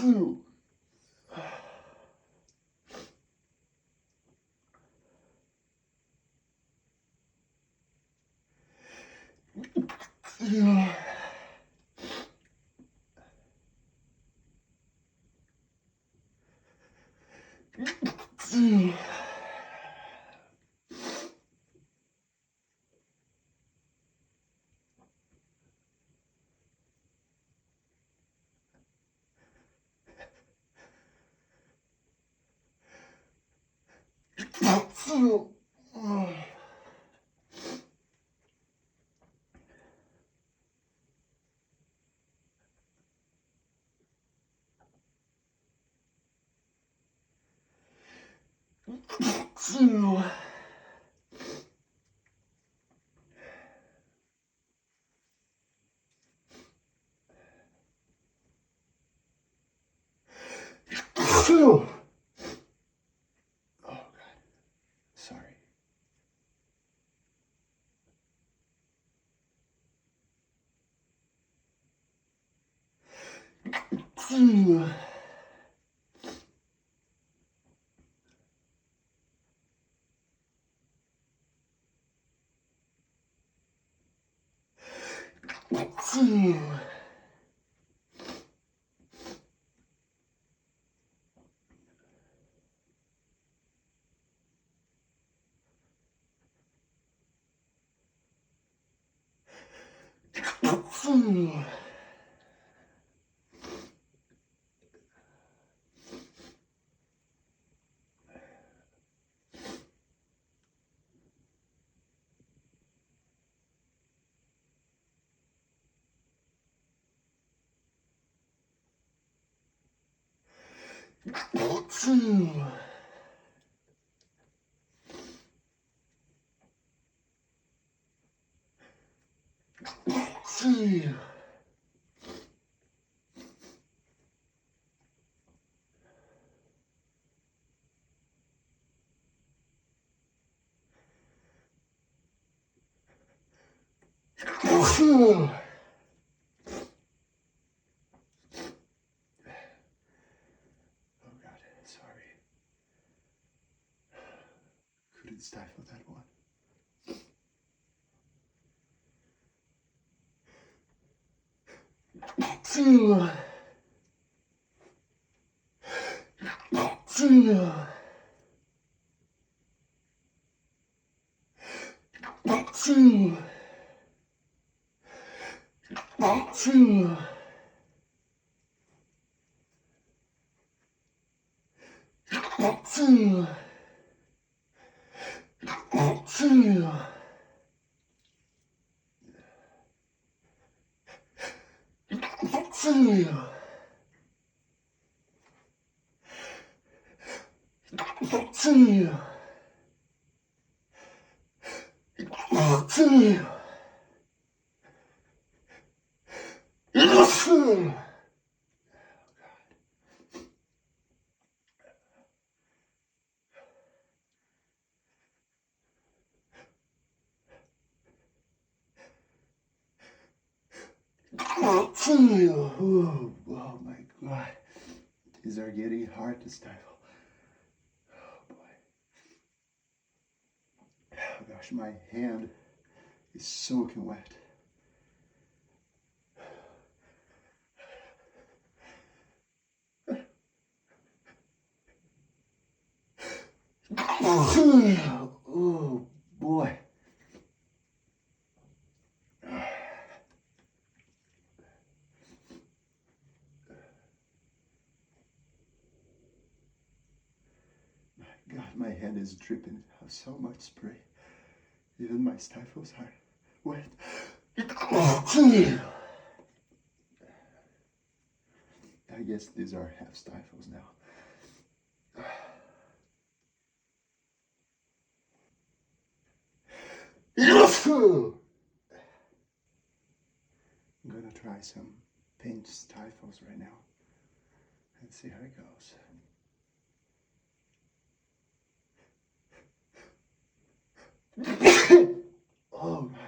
Oh God, sorry. Oh God, sorry. Couldn't stifle that one. Oh my God. These are getting hard to stifle. Oh boy. Oh gosh, my hand is soaking wet. Oh boy. God, my hand is dripping. I have so much spray. Even my stifles are wet. I guess these are half stifles now. I'm gonna try some paint stifles right now and see how it goes. Oh God.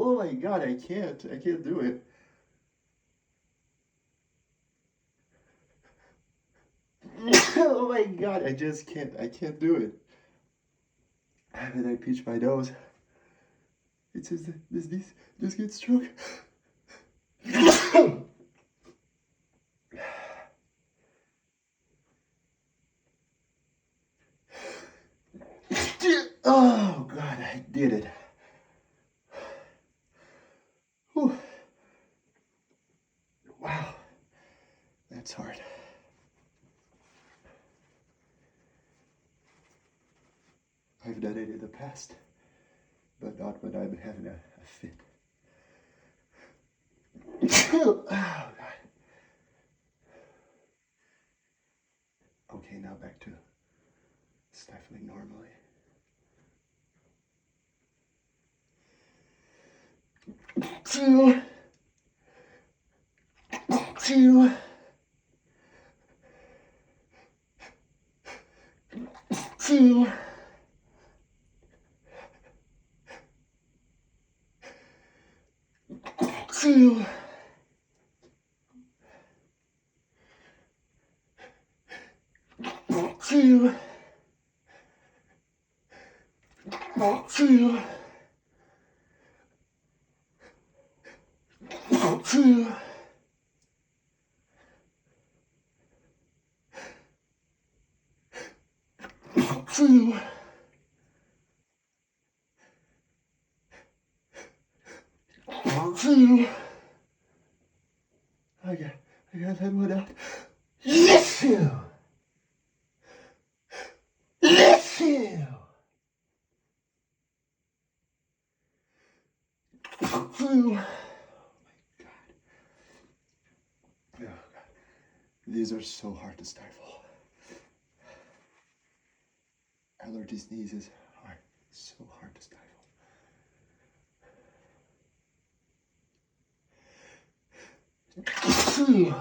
Oh my God, I can't do it. Oh my God, I can't do it. When I pinch my nose, it says that this gets stroke. Oh God, I did it. Whew. Wow, that's hard. I've done it in the past, but not when I'm having a fit. Oh God. Okay, now back to stifling normally. Two. Two. Two. Two. Two. Two. Two. Two. Two. I got that one out. Yes, you. Yes, you. Two. Oh, God. These are so hard to stifle. Allergy sneezes are so hard to stifle. Two.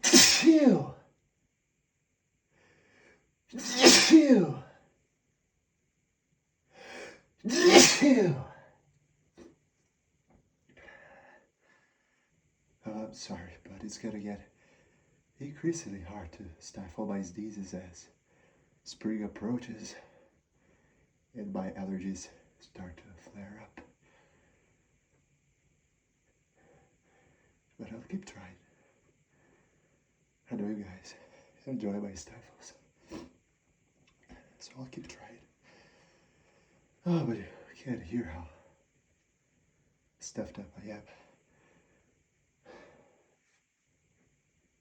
Two. Two. Two. I'm sorry, but it's gonna get increasingly hard to stifle my sneezes as spring approaches and my allergies start to flare up. But I'll keep trying. I know you guys enjoy my stifles, so I'll keep trying. Oh, but you can't hear how stuffed up I am.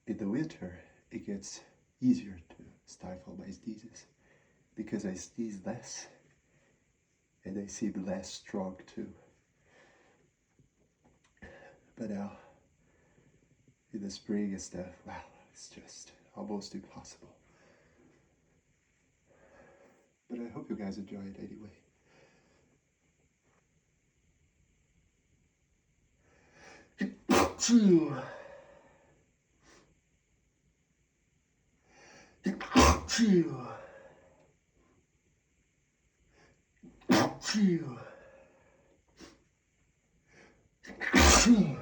In the winter, it gets easier to stifle my sneezes because I sneeze less and they seem less strong too. But now, in the spring and stuff, wow, it's just almost impossible. But I hope you guys enjoy it anyway. Two. Two. Two. Two.